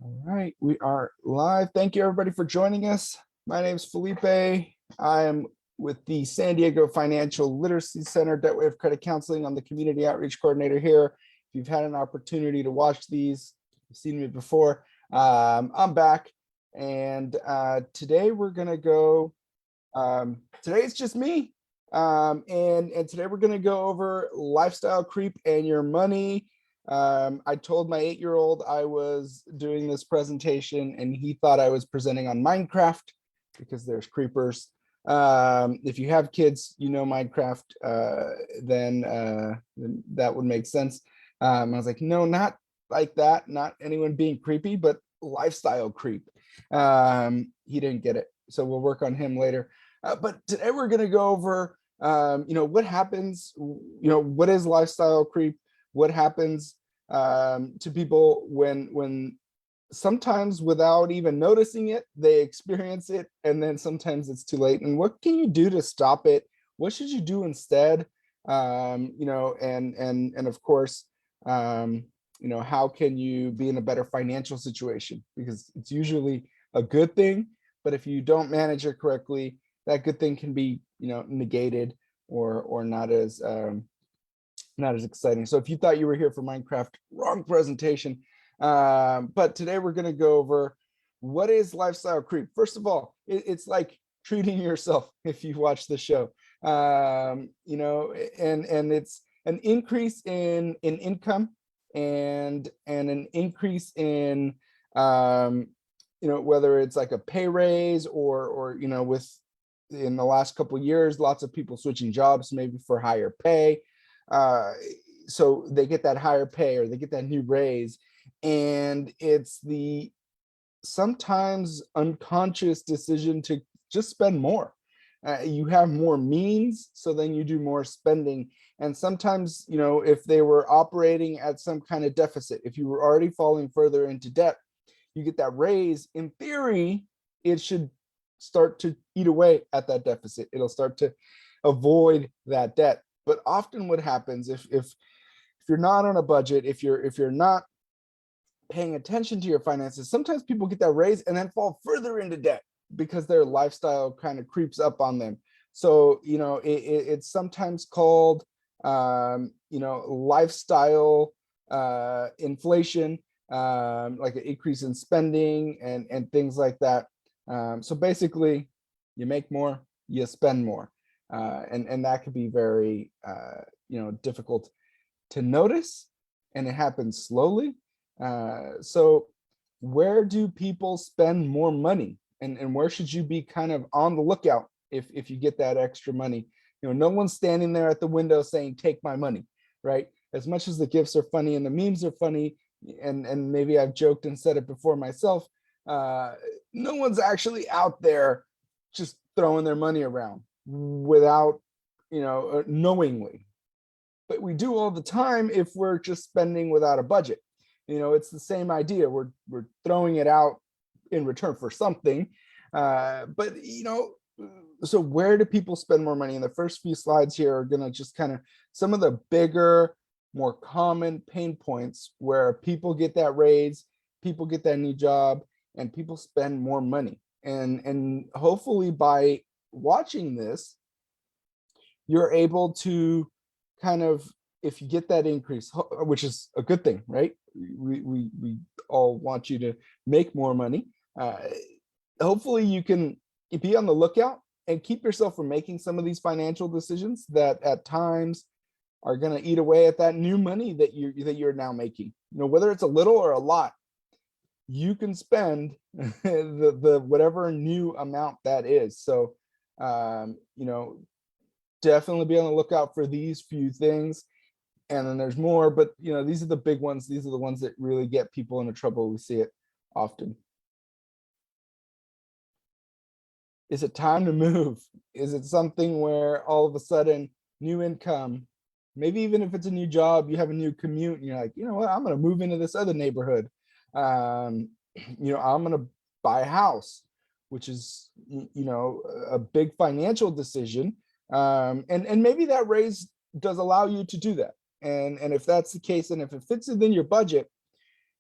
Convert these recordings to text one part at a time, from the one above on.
All right, we are live. Thank you everybody for joining us. My name is Felipe. I am with the San Diego Financial Literacy Center, DebtWave Credit Counseling. I'm the Community Outreach Coordinator here. If you've had an opportunity to watch these, you've seen me before, I'm back. And today we're gonna go, today it's just me. And today we're gonna go over lifestyle creep and your money. I told my 8-year-old I was doing this presentation and he thought I was presenting on Minecraft because there's creepers. If you have kids, you know Minecraft, then that would make sense. I was like, no, not like that, not anyone being creepy, but lifestyle creep. He didn't get it, so we'll work on him later. But today we're gonna go over, what happens, what is lifestyle creep? What happens to people when sometimes without even noticing it, they experience it, and then sometimes it's too late. And what can you do to stop it? What should you do instead? And of course, how can you be in a better financial situation? Because it's usually a good thing, but if you don't manage it correctly, that good thing can be, negated or not as exciting. So if you thought you were here for Minecraft, wrong presentation. But today we're going to go over what is lifestyle creep. First of all, it's like treating yourself if you watch the show. And it's an increase in income and an increase in whether it's like a pay raise or with in the last couple of years, lots of people switching jobs maybe for higher pay. So they get that higher pay or they get that new raise, and it's the sometimes unconscious decision to just spend more. You have more means, so then you do more spending. And sometimes, if they were operating at some kind of deficit, if you were already falling further into debt, you get that raise. In theory, it should start to eat away at that deficit. It'll start to avoid that debt. But often what happens if you're not on a budget, if you're not paying attention to your finances, sometimes people get that raise and then fall further into debt because their lifestyle kind of creeps up on them. So, it's sometimes called, lifestyle inflation, like an increase in spending and things like that. So basically, you make more, you spend more. And that could be very, difficult to notice, and it happens slowly. So where do people spend more money, and where should you be kind of on the lookout if you get that extra money? No one's standing there at the window saying, take my money, right? As much as the gifts are funny and the memes are funny, and maybe I've joked and said it before myself, no one's actually out there just throwing their money around without knowingly. But we do all the time if we're just spending without a budget. It's the same idea. We're throwing it out in return for something. But so where do people spend more money? And the first few slides here are going to just kind of some of the bigger, more common pain points where people get that raise, people get that new job, and people spend more money. And hopefully by watching this, you're able to kind of, if you get that increase, which is a good thing, right? We all want you to make more money. Hopefully you can be on the lookout and keep yourself from making some of these financial decisions that at times are going to eat away at that new money that you're now making. Whether it's a little or a lot, you can spend the whatever new amount that is. So definitely be on the lookout for these few things. And then there's more, but these are the big ones. These are the ones that really get people into trouble. We see it often. Is it time to move? Is it something where all of a sudden new income, maybe even if it's a new job, you have a new commute and you're like, you know what, I'm going to move into this other neighborhood. I'm going to buy a house, which is, a big financial decision. And maybe that raise does allow you to do that. And if that's the case, and if it fits within your budget,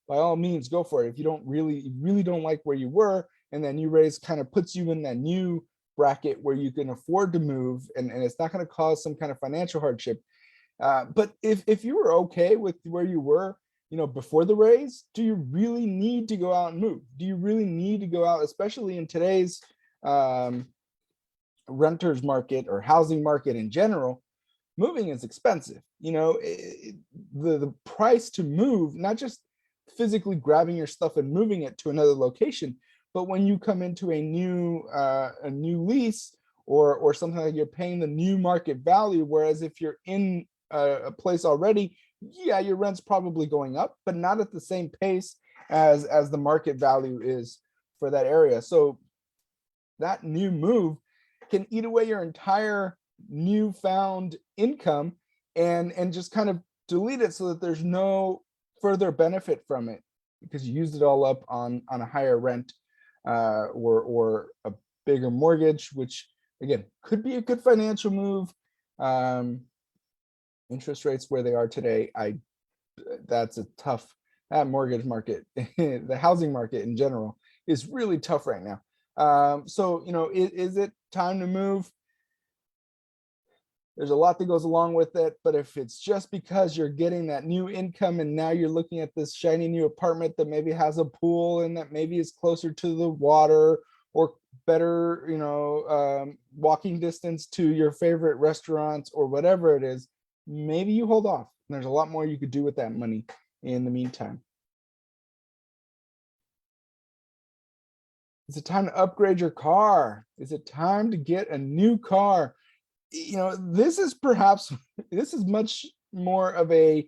by all means, go for it. If you really don't like where you were, and then new raise kind of puts you in that new bracket where you can afford to move, and it's not going to cause some kind of financial hardship. But if you were okay with where you were, before the raise, do you really need to go out and move? Do you really need to go out, especially in today's renters market or housing market in general? Moving is expensive. The price to move, not just physically grabbing your stuff and moving it to another location, but when you come into a new lease or something like you're paying the new market value, whereas if you're in a place already, yeah, your rent's probably going up, but not at the same pace as the market value is for that area. So that new move can eat away your entire newfound income and just kind of delete it so that there's no further benefit from it because you used it all up on a higher rent or a bigger mortgage, which again could be a good financial move. Interest rates where they are today, that's a tough, that mortgage market, the housing market in general is really tough right now. So, is it time to move? There's a lot that goes along with it, but if it's just because you're getting that new income and now you're looking at this shiny new apartment that maybe has a pool and that maybe is closer to the water or better, walking distance to your favorite restaurants or whatever it is, maybe you hold off. There's a lot more you could do with that money in the meantime. Is it time to upgrade your car? Is it time to get a new car? This is much more of a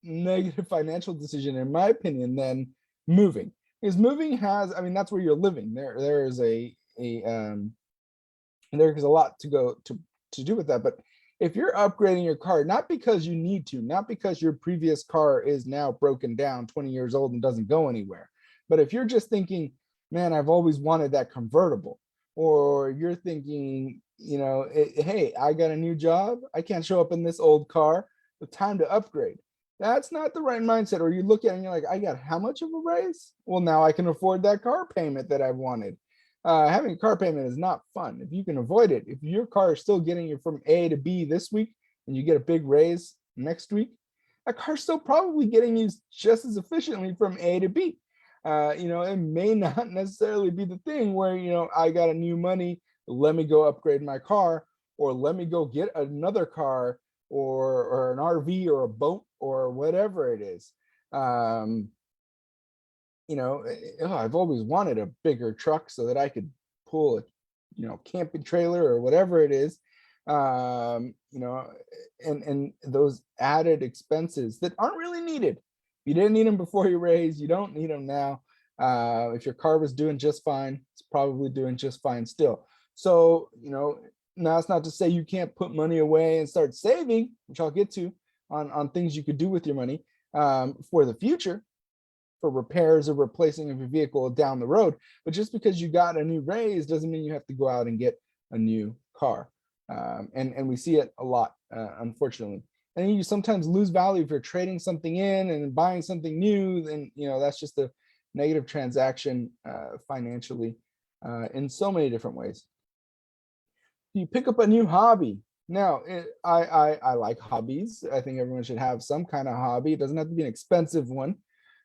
negative financial decision, in my opinion, than moving. Because moving has, that's where you're living. There's a lot to go to do with that. But if you're upgrading your car, not because you need to, not because your previous car is now broken down, 20 years old and doesn't go anywhere, but if you're just thinking, man, I've always wanted that convertible, or you're thinking, hey, I got a new job, I can't show up in this old car, the time to upgrade. That's not the right mindset. Or you look at it and you're like, I got how much of a raise? Well, now I can afford that car payment that I wanted. Having a car payment is not fun. If you can avoid it, if your car is still getting you from A to B this week and you get a big raise next week, that car's still probably getting you just as efficiently from A to B. It may not necessarily be the thing where, I got a new money, let me go upgrade my car, or let me go get another car or an RV or a boat or whatever it is. I've always wanted a bigger truck so that I could pull a, camping trailer or whatever it is. And those added expenses that aren't really needed. You didn't need them before you raised, you don't need them now. If your car was doing just fine, it's probably doing just fine still. So, now it's not to say you can't put money away and start saving, which I'll get to on things you could do with your money for the future, for repairs or replacing of your vehicle down the road. But just because you got a new raise doesn't mean you have to go out and get a new car. And we see it a lot, unfortunately. And you sometimes lose value if you're trading something in and buying something new. Then that's just a negative transaction financially in so many different ways. You pick up a new hobby. Now, I like hobbies. I think everyone should have some kind of hobby. It doesn't have to be an expensive one.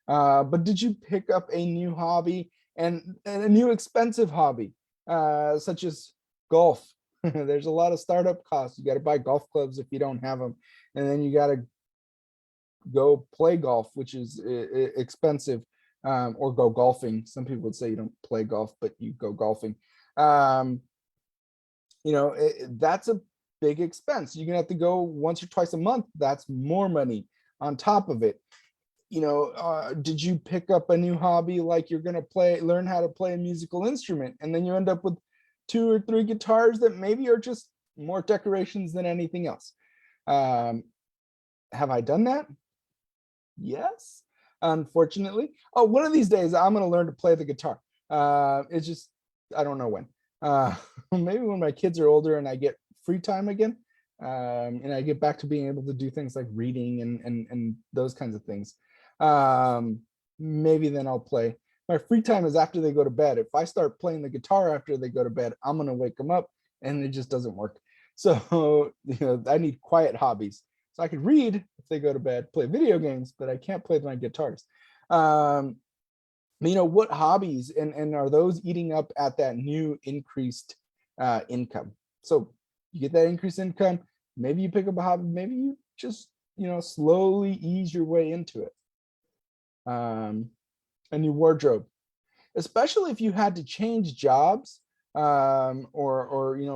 But did you pick up a new hobby and a new expensive hobby, such as golf? There's a lot of startup costs. You got to buy golf clubs if you don't have them. And then you got to go play golf, which is expensive, or go golfing. Some people would say you don't play golf, but you go golfing. That's a big expense. You're gonna have to go once or twice a month. That's more money on top of it. Did you pick up a new hobby, like you're gonna learn how to play a musical instrument, and then you end up with 2 or 3 guitars that maybe are just more decorations than anything else? Have I done that? Yes, unfortunately. Oh, one of these days I'm gonna learn to play the guitar. It's just, I don't know when. Maybe when my kids are older and I get free time again, and I get back to being able to do things like reading and those kinds of things. maybe then I'll play. My free time is after they go to bed. If I start playing the guitar after they go to bed, I'm gonna wake them up, and it just doesn't work. So I need quiet hobbies. So I could read if they go to bed, play video games, but I can't play my guitars. What hobbies and are those eating up at that new increased income? So you get that increased income, maybe you pick up a hobby, maybe you just slowly ease your way into it. A new wardrobe, especially if you had to change jobs, or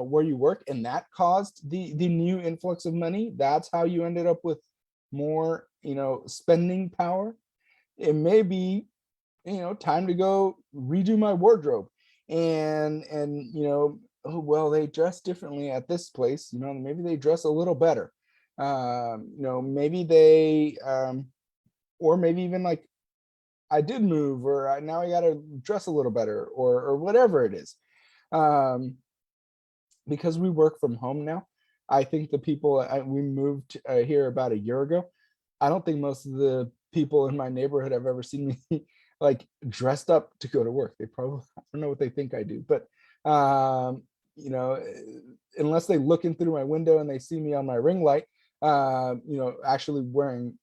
where you work, and that caused the new influx of money. That's how you ended up with more spending power. It may be time to go redo my wardrobe, and oh, well, they dress differently at this place, maybe they dress a little better, maybe they or maybe even like I did move, or now I got to dress a little better, or whatever it is. Because we work from home now, I think the people we moved here about a year ago, I don't think most of the people in my neighborhood have ever seen me like dressed up to go to work. They probably, I don't know what they think I do, but unless they look in through my window and they see me on my ring light, actually wearing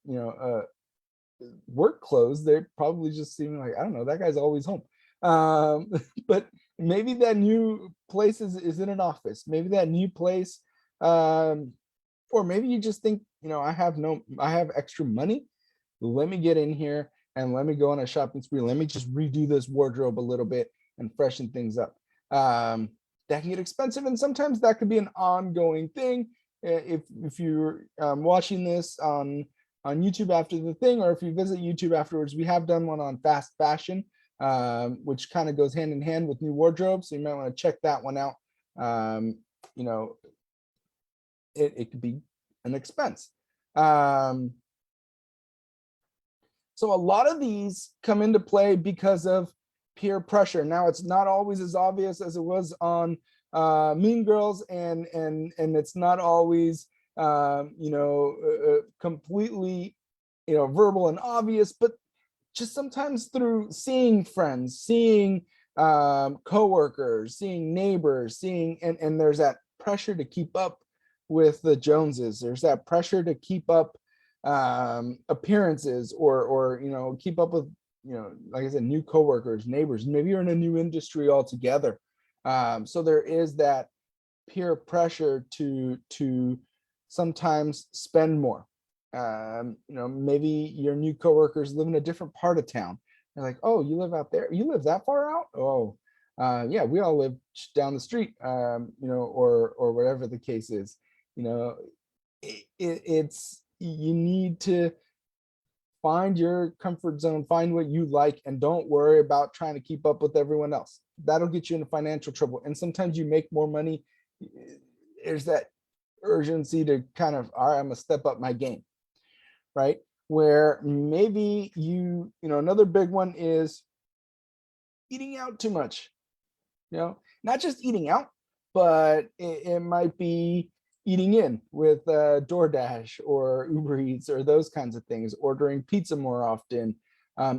work clothes, they probably just see me like, I don't know, that guy's always home. But maybe that new place is in an office. Maybe that new place, or maybe you just think, I have extra money. Let me get in here and let me go on a shopping spree. Let me just redo this wardrobe a little bit and freshen things up. That can get expensive, and sometimes that could be an ongoing thing. If you're watching this on YouTube after the thing, or if you visit YouTube afterwards, we have done one on fast fashion, which kind of goes hand in hand with new wardrobe. So you might want to check that one out. It could be an expense. So a lot of these come into play because of peer pressure. Now, it's not always as obvious as it was on Mean Girls, and it's not always completely verbal and obvious, but just sometimes through seeing friends, seeing coworkers, seeing neighbors, and there's that pressure to keep up with the Joneses. There's that pressure to keep up appearances, or keep up with like I said, new coworkers, neighbors. Maybe you're in a new industry altogether. So there is that peer pressure to sometimes spend more. Maybe your new coworkers live in a different part of town. They're like, oh, you live out there? You live that far out? Oh, yeah, we all live down the street, or whatever the case is. It's you need to find your comfort zone, find what you like, and don't worry about trying to keep up with everyone else. That'll get you into financial trouble. And sometimes you make more money, there's that urgency to kind of, all right, I'm gonna step up my game, right? Where maybe another big one is eating out too much. Not just eating out, but it might be eating in with DoorDash or Uber Eats or those kinds of things, ordering pizza more often,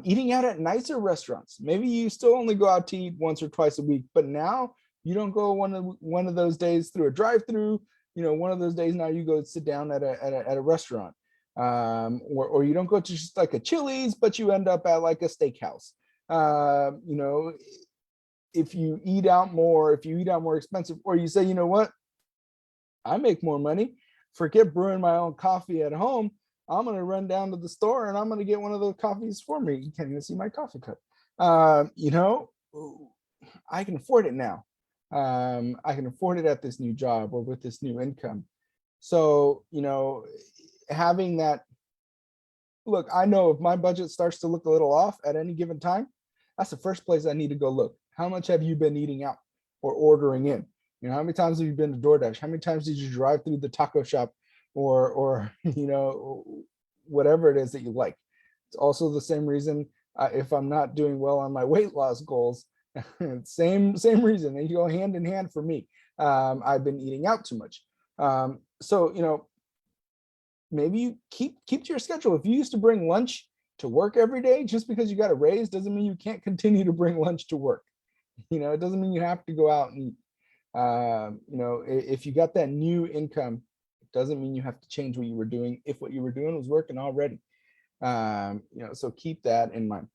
eating out at nicer restaurants. Maybe you still only go out to eat once or twice a week, but now you don't go one of those days through a drive-through. One of those days now you go sit down at a restaurant, or you don't go to just like a Chili's, but you end up at like a steakhouse. If you eat out more, expensive, or you say, you know what, I make more money, forget brewing my own coffee at home, I'm going to run down to the store and I'm going to get one of those coffees for me. You can't even see my coffee cup. I can afford it now. I can afford it at this new job or with this new income. So, having that, look, I know if my budget starts to look a little off at any given time, that's the first place I need to go look. How much have you been eating out or ordering in? How many times have you been to DoorDash? How many times did you drive through the taco shop or whatever it is that you like? It's also the same reason if I'm not doing well on my weight loss goals, same reason. They go hand in hand for me. I've been eating out too much. So, maybe you keep to your schedule. If you used to bring lunch to work every day. Just because you got a raise doesn't mean you can't continue to bring lunch to work. It doesn't mean you have to go out and eat. If you got that new income, it doesn't mean you have to change what you were doing if what you were doing was working already. So keep that in mind.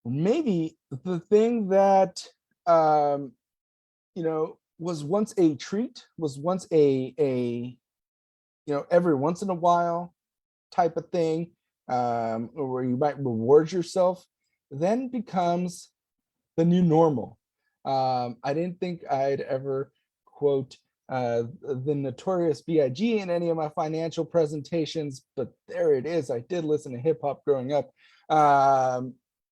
Maybe the thing that was once a treat, was once a every once in a while type of thing, where you might reward yourself, then becomes the new normal. I didn't think I'd ever quote the notorious B.I.G. in any of my financial presentations, but there it is. I did listen to hip hop growing up.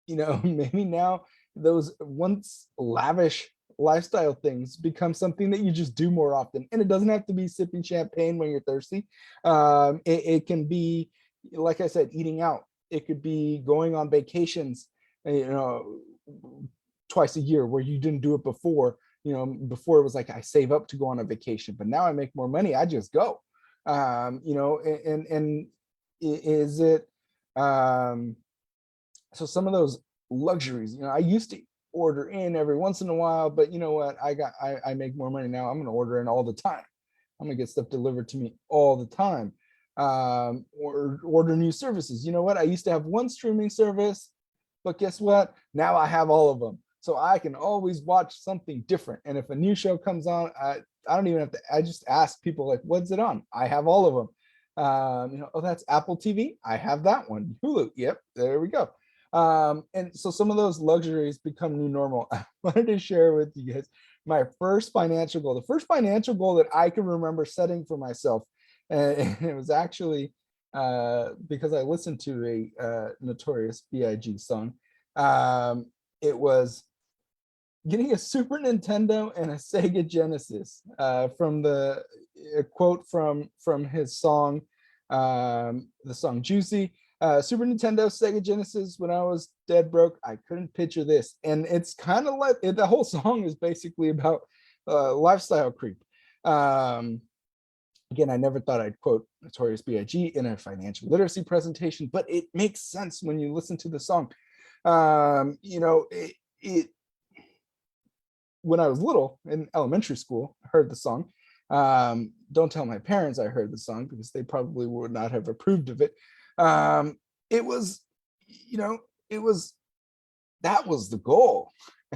Maybe now those once lavish lifestyle things become something that you just do more often. And it doesn't have to be sipping champagne when you're thirsty. It can be, like I said, eating out. It could be going on vacations, twice a year where you didn't do it before. Before it was like I save up to go on a vacation, but now I make more money, I just go. And is it so some of those luxuries, I used to order in every once in a while, but you know what, I make more money now. I'm going to order in all the time. I'm going to get stuff delivered to me all the time. Or order new services. You know what, I used to have one streaming service, but guess what, now I have all of them, so I can always watch something different. And if a new show comes on, I don't even have to, I just ask people like, what's it on? I have all of them. Oh, that's Apple TV, I have that one. Hulu, yep, there we go. And so some of those luxuries become new normal. I wanted to share with you guys my first financial goal, the first financial goal that I can remember setting for myself. And it was actually because I listened to a notorious B.I.G. song. It was getting a Super Nintendo and a Sega Genesis, from a quote from his song, the song Juicy. Super Nintendo, Sega Genesis, when I was dead broke, I couldn't picture this. And it's kind of like, the whole song is basically about lifestyle creep. Again, I never thought I'd quote Notorious B.I.G. in a financial literacy presentation, but it makes sense when you listen to the song. When I was little in elementary school, I heard the song. Don't tell my parents I heard the song because they probably would not have approved of it. It was, that was the goal.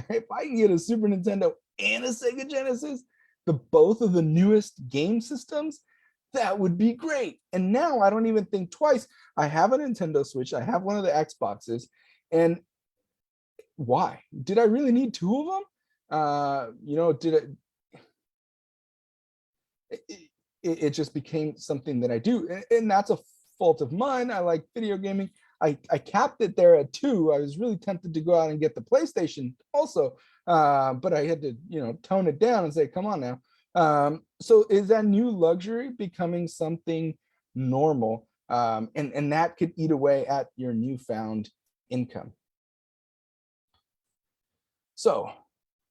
If I can get a Super Nintendo and a Sega Genesis, both of the newest game systems, that would be great. And now I don't even think twice. I have a Nintendo Switch, I have one of the Xboxes, and why? Did I really need two of them? It just became something that I do, and that's a fault of mine. I like video gaming. I capped it there at 2. I was really tempted to go out and get the PlayStation also, but I had to, tone it down and say, come on now. So is that new luxury becoming something normal? And that could eat away at your newfound income. So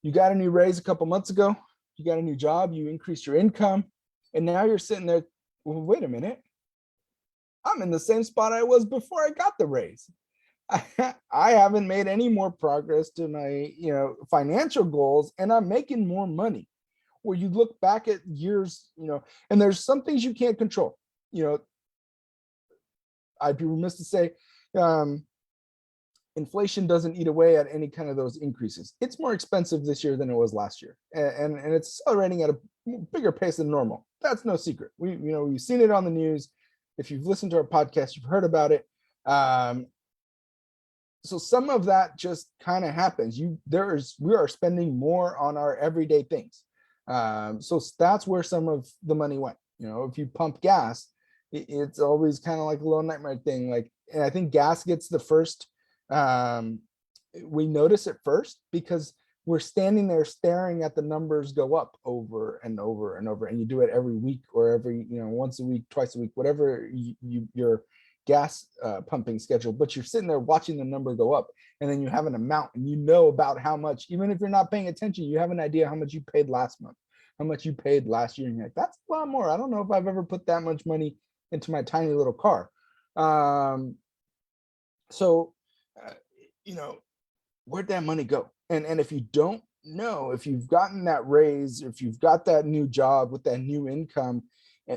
you got a new raise a couple months ago, you got a new job, you increased your income, and now you're sitting there, well, wait a minute, I'm in the same spot I was before I got the raise. I haven't made any more progress to my, financial goals, and I'm making more money. Where you look back at years, and there's some things you can't control. I'd be remiss to say, inflation doesn't eat away at any kind of those increases. It's more expensive this year than it was last year, and it's accelerating at a bigger pace than normal. That's no secret. We've seen it on the news. If you've listened to our podcast, you've heard about it. So some of that just kind of happens. We are spending more on our everyday things. So that's where some of the money went. If you pump gas, it's always kind of like a little nightmare thing. And I think gas gets the first. We notice it first because we're standing there staring at the numbers go up over and over and over, and you do it every week or every, once a week, twice a week, whatever your gas pumping schedule, but you're sitting there watching the number go up, and then you have an amount, and about how much, even if you're not paying attention, you have an idea how much you paid last month, how much you paid last year, and you're like, that's a lot more. I don't know if I've ever put that much money into my tiny little car. So, uh, you know, where'd that money go? And if you don't know, if you've gotten that raise, if you've got that new job with that new income,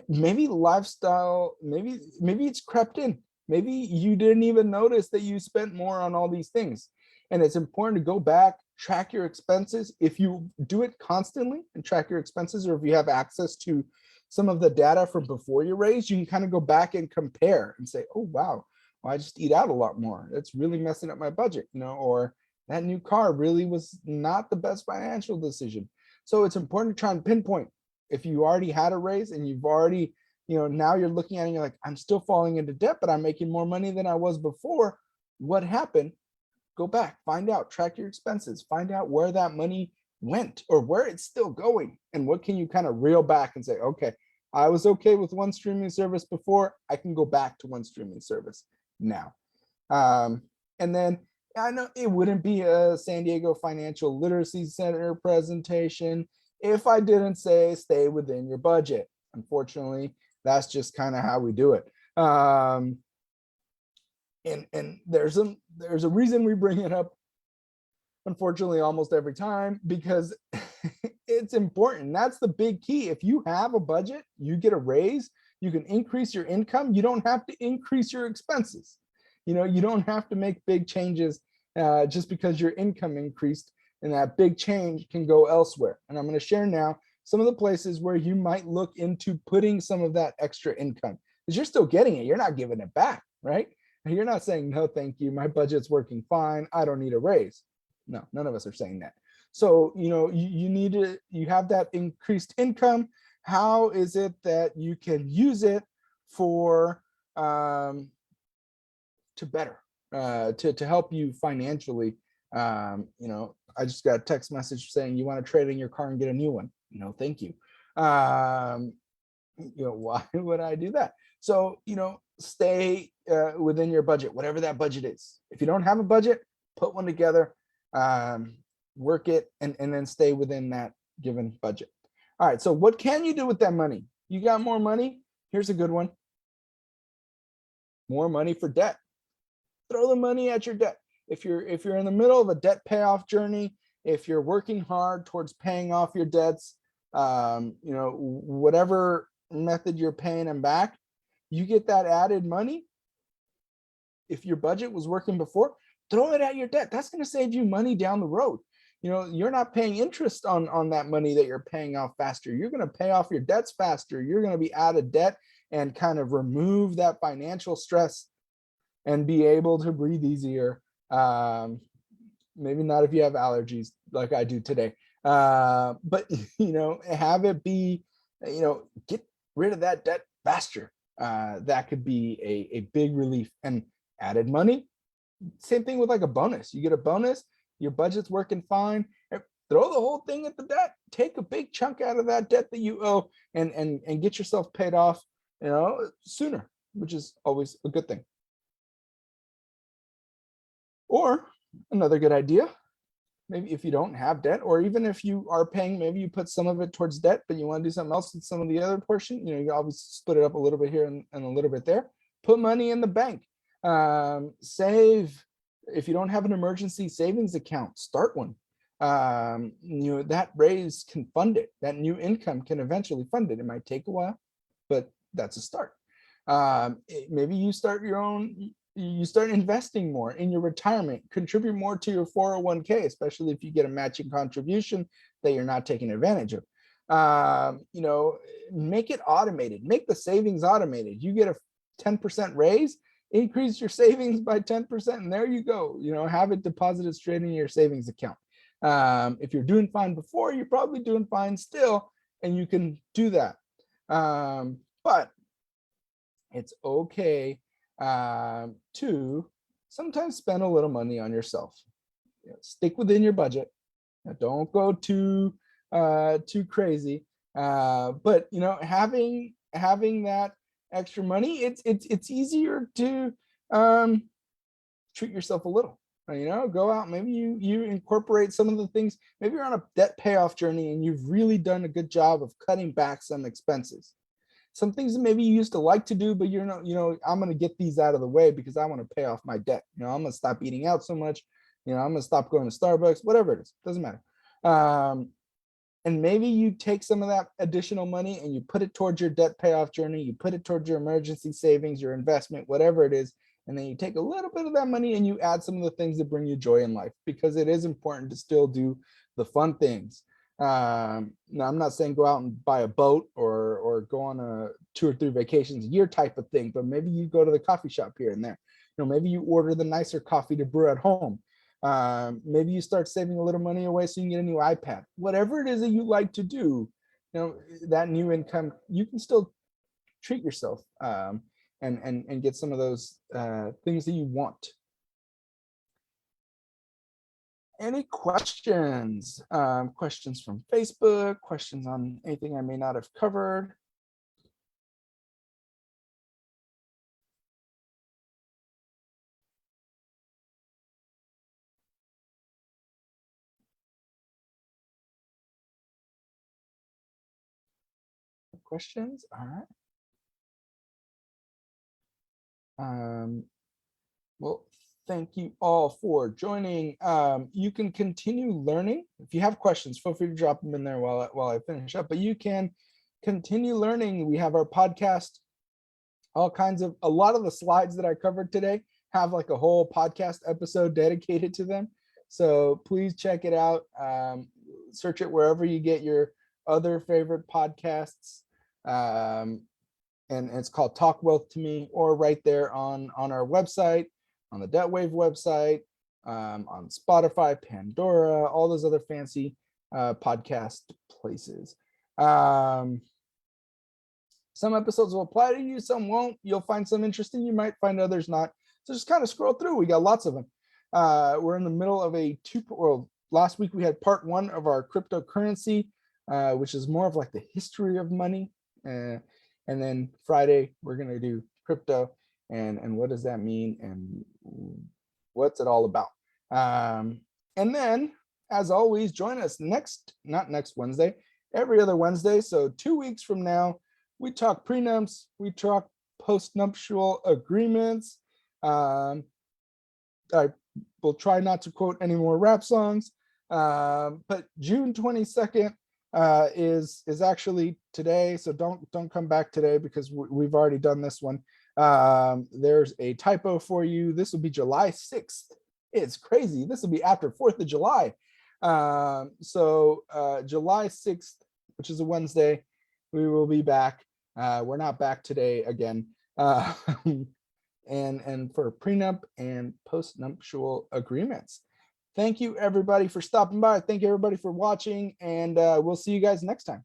maybe lifestyle, maybe it's crept in. Maybe you didn't even notice that you spent more on all these things. And it's important to go back, track your expenses. If you do it constantly and track your expenses, or if you have access to some of the data from before your raise, you can kind of go back and compare and say, oh, wow, well, I just eat out a lot more. That's really messing up my budget, or that new car really was not the best financial decision. So it's important to try and pinpoint if you already had a raise and you've already, now you're looking at it and you're like, I'm still falling into debt, but I'm making more money than I was before. What happened? Go back, find out, track your expenses, find out where that money went or where it's still going. And what can you kind of reel back and say, okay, I was okay with one streaming service before, I can go back to one streaming service now. And then I know it wouldn't be a San Diego Financial Literacy Center presentation if I didn't say stay within your budget. Unfortunately, that's just kind of how we do it. And there's a reason we bring it up, unfortunately, almost every time, because it's important. That's the big key. If you have a budget, you get a raise, you can increase your income. You don't have to increase your expenses. You don't have to make big changes just because your income increased, and that big change can go elsewhere. And I'm going to share now some of the places where you might look into putting some of that extra income, because you're still getting it. You're not giving it back, right? And you're not saying, no, thank you, my budget's working fine, I don't need a raise. No, none of us are saying that. So, you have that increased income. How is it that you can use it for to better, to help you financially? I just got a text message saying you want to trade in your car and get a new one. No, thank you. Why would I do that? So, stay within your budget, whatever that budget is. If you don't have a budget, put one together, work it, and then stay within that given budget. All right, so what can you do with that money? You got more money? Here's a good one. More money for debt. Throw the money at your debt. If you're in the middle of a debt payoff journey, if you're working hard towards paying off your debts, whatever method you're paying them back, you get that added money. If your budget was working before, throw it at your debt. That's going to save you money down the road. You're not paying interest on that money that you're paying off faster. You're going to pay off your debts faster. You're going to be out of debt and kind of remove that financial stress and be able to breathe easier. Maybe not if you have allergies like I do today, but have it be, get rid of that debt faster. That could be a big relief. And added money, same thing with like a bonus. You get a bonus, your budget's working fine, throw the whole thing at the debt. Take a big chunk out of that debt that you owe and get yourself paid off, sooner, which is always a good thing. Or another good idea, maybe if you don't have debt, or even if you are paying, maybe you put some of it towards debt, but you want to do something else with some of the other portion, you always split it up a little bit here and a little bit there. Put money in the bank. Save. If you don't have an emergency savings account, start one. That raise can fund it. That new income can eventually fund it. It might take a while, but that's a start. Maybe you start investing more in your retirement, contribute more to your 401k, especially if you get a matching contribution that you're not taking advantage of. Make it automated, make the savings automated. You get a 10% raise, increase your savings by 10%, and there you go. Have it deposited straight in your savings account. If you're doing fine before, you're probably doing fine still, and you can do that. But it's okay to sometimes spend a little money on yourself. Stick within your budget. Don't go too crazy. But having that extra money, it's easier to treat yourself a little. Go out. Maybe you incorporate some of the things. Maybe you're on a debt payoff journey and you've really done a good job of cutting back some expenses. some things that maybe you used to like to do, but you're not, I'm going to get these out of the way because I want to pay off my debt. I'm going to stop eating out so much. I'm going to stop going to Starbucks, whatever it is, doesn't matter. And maybe you take some of that additional money and you put it towards your debt payoff journey, you put it towards your emergency savings, your investment, whatever it is. And then you take a little bit of that money and you add some of the things that bring you joy in life, because it is important to still do the fun things. Now, I'm not saying go out and buy a boat or go on a 2 or 3 vacations a year type of thing, but maybe you go to the coffee shop here and there. Maybe you order the nicer coffee to brew at home. Maybe you start saving a little money away so you can get a new iPad. Whatever it is that you like to do, that new income, you can still treat yourself and get some of those things that you want. Any questions? Questions from Facebook, questions on anything I may not have covered? Questions? All right. Well, thank you all for joining. You can continue learning. If you have questions, feel free to drop them in there while I finish up, but you can continue learning. We have our podcast, a lot of the slides that I covered today have like a whole podcast episode dedicated to them. So please check it out. Search it wherever you get your other favorite podcasts. And it's called Talk Wealth to Me, or right there on our website, on the DebtWave website, on Spotify, Pandora, all those other fancy podcast places. Some episodes will apply to you, some won't. You'll find some interesting, you might find others not. So just kind of scroll through. We got lots of them. We're in the middle of last week we had part 1 of our cryptocurrency, which is more of like the history of money. And then Friday, we're going to do crypto and what does that mean and what's it all about. And then, as always, join us not next Wednesday, every other Wednesday. So 2 weeks from now, we talk prenups, we talk postnuptial agreements. I will try not to quote any more rap songs, but June 22nd is actually today, so don't come back today because we've already done this one. There's a typo for you. This will be July 6th. It's crazy. This will be after 4th of July. So July 6th, which is a Wednesday, we will be back. We're not back today again. And for prenup and postnuptial agreements. Thank you everybody for stopping by. Thank you everybody for watching, and we'll see you guys next time.